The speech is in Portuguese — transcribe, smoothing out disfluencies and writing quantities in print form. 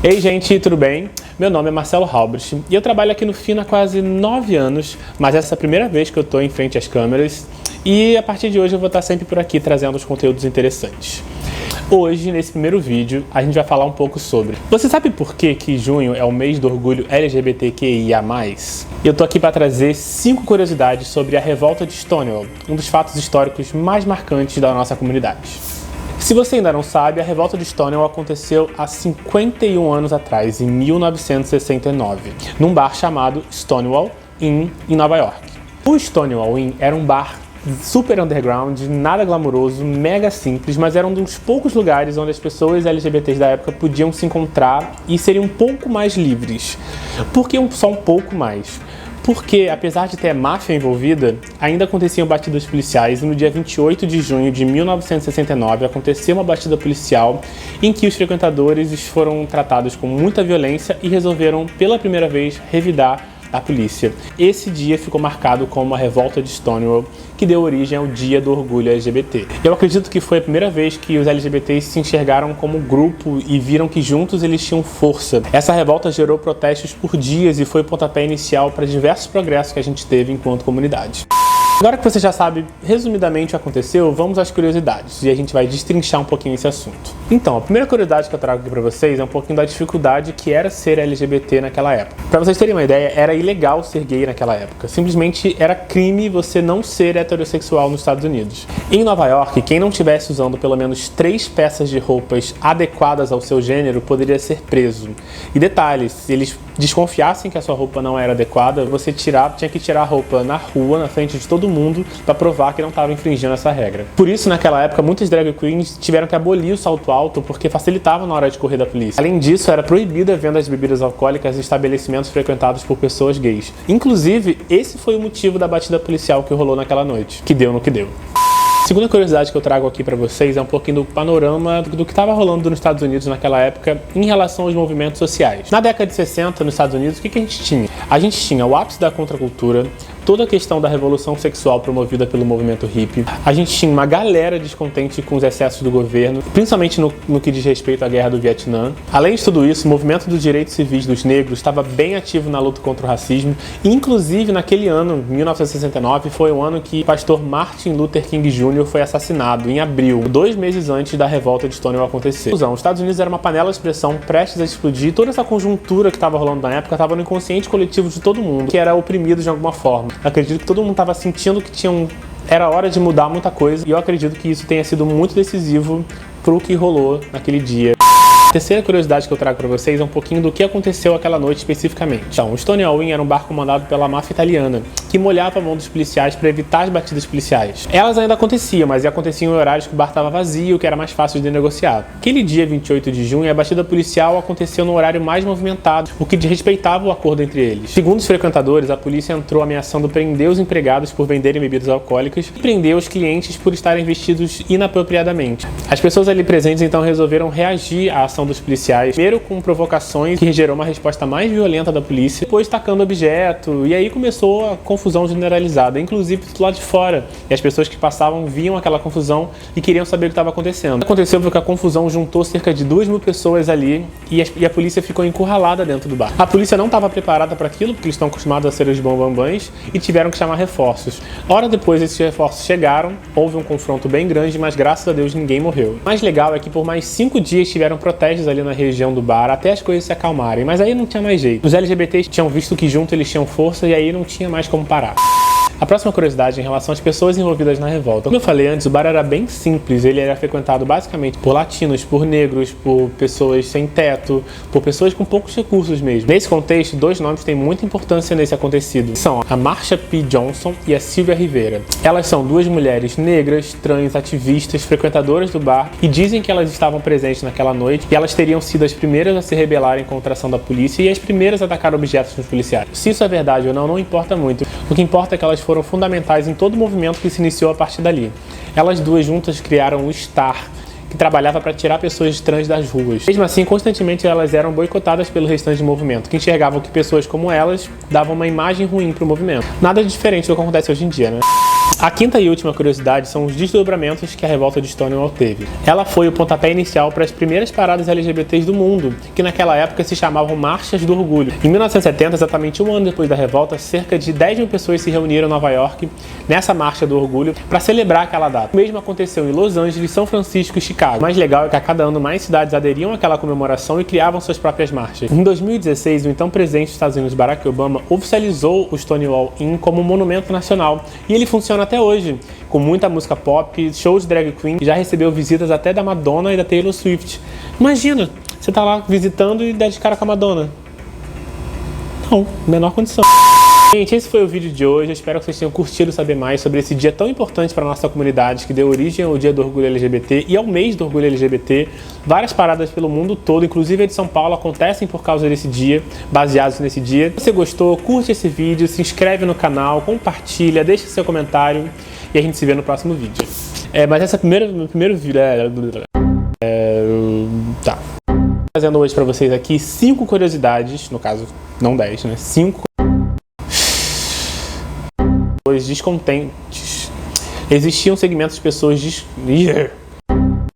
Ei gente, tudo bem? Meu nome é Marcelo Halbrich e eu trabalho aqui no FIN há quase 9 anos, mas essa é a primeira vez que eu estou em frente às câmeras e a partir de hoje eu vou estar sempre por aqui trazendo os conteúdos interessantes. Hoje, nesse primeiro vídeo, a gente vai falar um pouco sobre... Você sabe por que junho é o mês do orgulho LGBTQIA+. E eu tô aqui para trazer 5 curiosidades sobre a revolta de Stonewall, um dos fatos históricos mais marcantes da nossa comunidade. Se você ainda não sabe, a revolta de Stonewall aconteceu há 51 anos atrás, em 1969, num bar chamado Stonewall Inn, em Nova York. O Stonewall Inn era um bar super underground, nada glamouroso, mega simples, mas era um dos poucos lugares onde as pessoas LGBTs da época podiam se encontrar e seriam um pouco mais livres. Por que só um pouco mais? Porque, apesar de ter máfia envolvida, ainda aconteciam batidas policiais e no dia 28 de junho de 1969 aconteceu uma batida policial em que os frequentadores foram tratados com muita violência e resolveram, pela primeira vez, revidar a polícia. Esse dia ficou marcado como a revolta de Stonewall, que deu origem ao Dia do Orgulho LGBT. Eu acredito que foi a primeira vez que os LGBTs se enxergaram como grupo e viram que juntos eles tinham força. Essa revolta gerou protestos por dias e foi o pontapé inicial para diversos progressos que a gente teve enquanto comunidade. Agora que você já sabe resumidamente o que aconteceu, vamos às curiosidades e a gente vai destrinchar um pouquinho esse assunto. Então, a primeira curiosidade que eu trago aqui pra vocês é um pouquinho da dificuldade que era ser LGBT naquela época. Pra vocês terem uma ideia, era ilegal ser gay naquela época. Simplesmente era crime você não ser heterossexual nos Estados Unidos. Em Nova York, quem não estivesse usando pelo menos 3 peças de roupas adequadas ao seu gênero poderia ser preso. E detalhes, se eles desconfiassem que a sua roupa não era adequada, você tinha que tirar a roupa na rua, na frente de todo mundo, para provar que não estava infringindo essa regra. Por isso, naquela época, muitas drag queens tiveram que abolir o salto alto porque facilitava na hora de correr da polícia. Além disso, era proibida a venda de bebidas alcoólicas em estabelecimentos frequentados por pessoas gays. Inclusive, esse foi o motivo da batida policial que rolou naquela noite, que deu no que deu. A segunda curiosidade que eu trago aqui para vocês é um pouquinho do panorama do que estava rolando nos Estados Unidos naquela época em relação aos movimentos sociais. Na década de 60, nos Estados Unidos, o que a gente tinha? A gente tinha o ápice da contracultura, toda a questão da revolução sexual promovida pelo movimento hippie. A gente tinha uma galera descontente com os excessos do governo, principalmente no que diz respeito à guerra do Vietnã. Além de tudo isso, o movimento dos direitos civis dos negros estava bem ativo na luta contra o racismo. Inclusive, naquele ano, 1969, foi o ano que o pastor Martin Luther King Jr. foi assassinado, em abril, 2 meses antes da revolta de Stonewall acontecer. Os Estados Unidos era uma panela de pressão prestes a explodir e toda essa conjuntura que estava rolando na época estava no inconsciente coletivo de todo mundo, que era oprimido de alguma forma. Acredito que todo mundo estava sentindo que era hora de mudar muita coisa e eu acredito que isso tenha sido muito decisivo para o que rolou naquele dia. A terceira curiosidade que eu trago para vocês é um pouquinho do que aconteceu aquela noite especificamente. Então, o Stonewall Inn era um bar comandado pela máfia italiana, que molhava a mão dos policiais para evitar as batidas policiais. Elas ainda aconteciam, mas aconteciam em horários que o bar estava vazio, que era mais fácil de negociar. Aquele dia 28 de junho, a batida policial aconteceu no horário mais movimentado, o que desrespeitava o acordo entre eles. Segundo os frequentadores, a polícia entrou ameaçando prender os empregados por venderem bebidas alcoólicas e prender os clientes por estarem vestidos inapropriadamente. As pessoas ali presentes então resolveram reagir à ação dos policiais, primeiro com provocações que gerou uma resposta mais violenta da polícia, depois tacando objeto, e aí começou a confusão generalizada, inclusive do lado de fora, e as pessoas que passavam viam aquela confusão e queriam saber o que estava acontecendo. O que aconteceu foi que a confusão juntou cerca de 2.000 pessoas ali e a polícia ficou encurralada dentro do bar. A polícia não estava preparada para aquilo, porque eles estão acostumados a ser os bambambãs, e tiveram que chamar reforços. Hora depois esses reforços chegaram, houve um confronto bem grande, mas graças a Deus ninguém morreu. O mais legal é que por mais 5 dias tiveram protestos ali na região do bar, até as coisas se acalmarem, mas aí não tinha mais jeito. Os LGBTs tinham visto que junto eles tinham força e aí não tinha mais como parar. A próxima curiosidade em relação às pessoas envolvidas na revolta. Como eu falei antes, o bar era bem simples, ele era frequentado basicamente por latinos, por negros, por pessoas sem teto, por pessoas com poucos recursos mesmo. Nesse contexto, 2 nomes têm muita importância nesse acontecido. São a Marsha P. Johnson e a Sylvia Rivera. Elas são 2 mulheres negras, trans, ativistas, frequentadoras do bar e dizem que elas estavam presentes naquela noite e elas teriam sido as primeiras a se rebelarem contra a ação da polícia e as primeiras a atacar objetos nos policiais. Se isso é verdade ou não, não importa muito. O que importa é que elas foram fundamentais em todo o movimento que se iniciou a partir dali. Elas 2 juntas criaram o STAR, que trabalhava para tirar pessoas trans das ruas. Mesmo assim, constantemente elas eram boicotadas pelo restante do movimento, que enxergavam que pessoas como elas davam uma imagem ruim para o movimento. Nada de diferente do que acontece hoje em dia, né? A quinta e última curiosidade são os desdobramentos que a revolta de Stonewall teve. Ela foi o pontapé inicial para as primeiras paradas LGBTs do mundo, que naquela época se chamavam Marchas do Orgulho. Em 1970, exatamente um ano depois da revolta, cerca de 10 mil pessoas se reuniram em Nova York nessa Marcha do Orgulho para celebrar aquela data. O mesmo aconteceu em Los Angeles, São Francisco e Chicago. O mais legal é que a cada ano mais cidades aderiam àquela comemoração e criavam suas próprias marchas. Em 2016, o então presidente dos Estados Unidos, Barack Obama, oficializou o Stonewall Inn como um monumento nacional e ele funciona até hoje, com muita música pop, shows de drag queen, e já recebeu visitas até da Madonna e da Taylor Swift. Imagina, você tá lá visitando e dá de cara com a Madonna. Não, menor condição. Gente, esse foi o vídeo de hoje. Eu espero que vocês tenham curtido saber mais sobre esse dia tão importante para a nossa comunidade, que deu origem ao Dia do Orgulho LGBT e ao mês do Orgulho LGBT. Várias paradas pelo mundo todo, inclusive a de São Paulo, acontecem por causa desse dia, baseados nesse dia. Se você gostou, curte esse vídeo, se inscreve no canal, compartilha, deixa seu comentário e a gente se vê no próximo vídeo. Mas esse é o primeiro vídeo. Tá. Trazendo hoje para vocês aqui 5 curiosidades, no caso, não 10, né? 5 descontentes. Existiam segmentos de pessoas